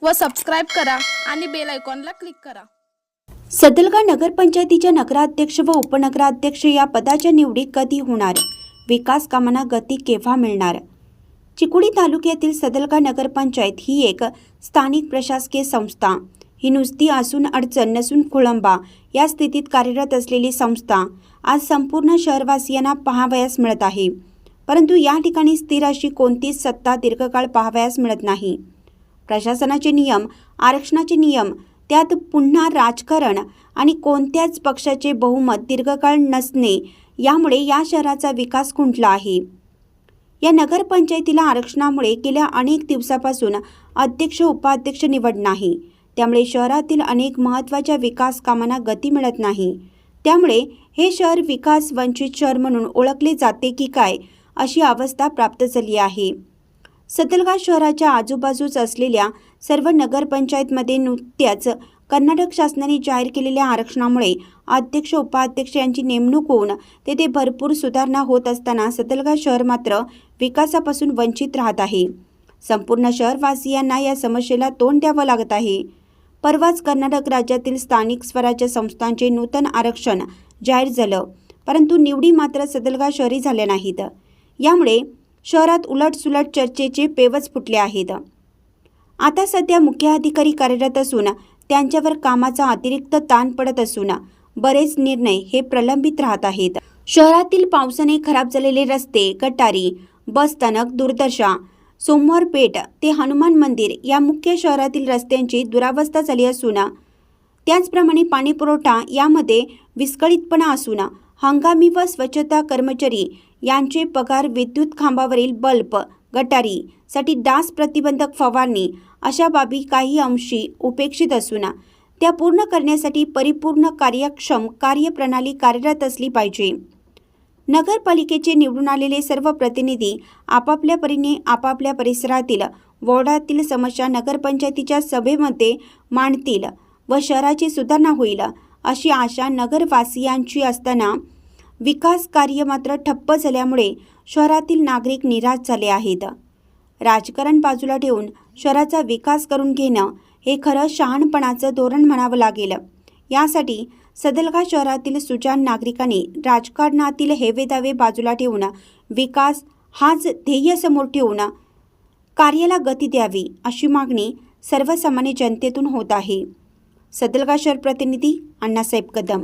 व सबस्क्राईब करा आणि बेल आयकॉनला क्लिक करा। सदलगा नगरपंचायतीच्या नगराध्यक्ष व उपनगराध्यक्ष या पदाच्या निवडी कधी होणार? विकास कामांना गती केव्हा मिळणार? चिकोडी तालुक्यातील सदलगा नगरपंचायत ही एक स्थानिक प्रशासकीय संस्था। ही नुसती असून अडचण नसून खोळंबा या स्थितीत कार्यरत असलेली संस्था आज संपूर्ण शहरवासियांना पाहावयास मिळत आहे। परंतु या ठिकाणी स्थिर अशी कोणतीच सत्ता दीर्घकाळ पाहावयास मिळत नाही। प्रशासनाचे नियम, आरक्षणाचे नियम, त्यात पुन्हा राजकारण आणि कोणत्याच पक्षाचे बहुमत दीर्घकाळ नसणे यामुळे या शहराचा विकास खुंटला आहे। या नगरपंचायतीला आरक्षणामुळे गेल्या अनेक दिवसापासून अध्यक्ष उपाध्यक्ष निवड नाही। त्यामुळे शहरातील अनेक महत्त्वाच्या विकास कामांना गती मिळत नाही। त्यामुळे हे शहर विकास वंचित शहर म्हणून ओळखले जाते की काय अशी अवस्था प्राप्त झाली आहे। सदलगा शहराच्या आजूबाजूस असलेल्या सर्व नगरपंचायतमध्ये नुकत्याच कर्नाटक शासनाने जाहीर केलेल्या आरक्षणामुळे अध्यक्ष उपाध्यक्ष यांची नेमणूक होऊन तेथे भरपूर सुधारणा होत असताना सदलगा शहर मात्र विकासापासून वंचित राहत आहे। संपूर्ण शहरवासियांना या समस्येला तोंड द्यावं लागत आहे। परवाच कर्नाटक राज्यातील स्थानिक स्वराज्य संस्थांचे नूतन आरक्षण जाहीर झालं, परंतु निवडी मात्र सदलगा शहरी झाल्या नाहीत। यामुळे शहरात उलटसुलट चर्चेचे पेवच फुटले आहेत। आता सध्या मुख्याधिकारी कार्यरत असून त्यांच्यावर कामाचा अतिरिक्त ताण पडत असून बरेच निर्णय हे प्रलंबित राहत आहेत। शहरातील पावसाने खराब झालेले रस्ते, गटारी, बसस्थानक, दूरदर्शा, सोमवार पेठ ते हनुमान मंदिर या मुख्य शहरातील रस्त्यांची दुरावस्था झाली असून त्याचप्रमाणे पाणीपुरवठा यामध्ये विस्कळीतपणा असून हंगामी व स्वच्छता कर्मचारी यांचे पगार, विद्युत खांबावरील बल्ब, गटारीसाठी डास प्रतिबंधक फवारणी अशा बाबी काही अंशी उपेक्षित असून त्या पूर्ण करण्यासाठी परिपूर्ण कार्यक्षम कार्यप्रणाली कार्यरत असली पाहिजे। नगरपालिकेचे निवडून आलेले सर्व प्रतिनिधी आपापल्या परीने आपापल्या परिसरातील वॉर्डातील समस्या नगरपंचायतीच्या सभेमध्ये मांडतील व शहराची सुधारणा होईल अशी आशा नगरवासियांची असताना विकास कार्य मात्र ठप्प झाल्यामुळे शहरातील नागरिक निराश झाले आहेत। राजकारण बाजूला ठेवून शहराचा विकास करून घेणं हे खरं शहाणपणाचं धोरण म्हणावं लागेल। यासाठी सदलगा शहरातील सुजाण नागरिकांनी राजकारणातील हेवेदावे बाजूला ठेवून विकास हाच ध्येय समोर ठेवून कार्याला गती द्यावी अशी मागणी सर्वसामान्य जनतेतून होत आहे। सदलगा शहर प्रतिनिधी अण्णासाहेब कदम।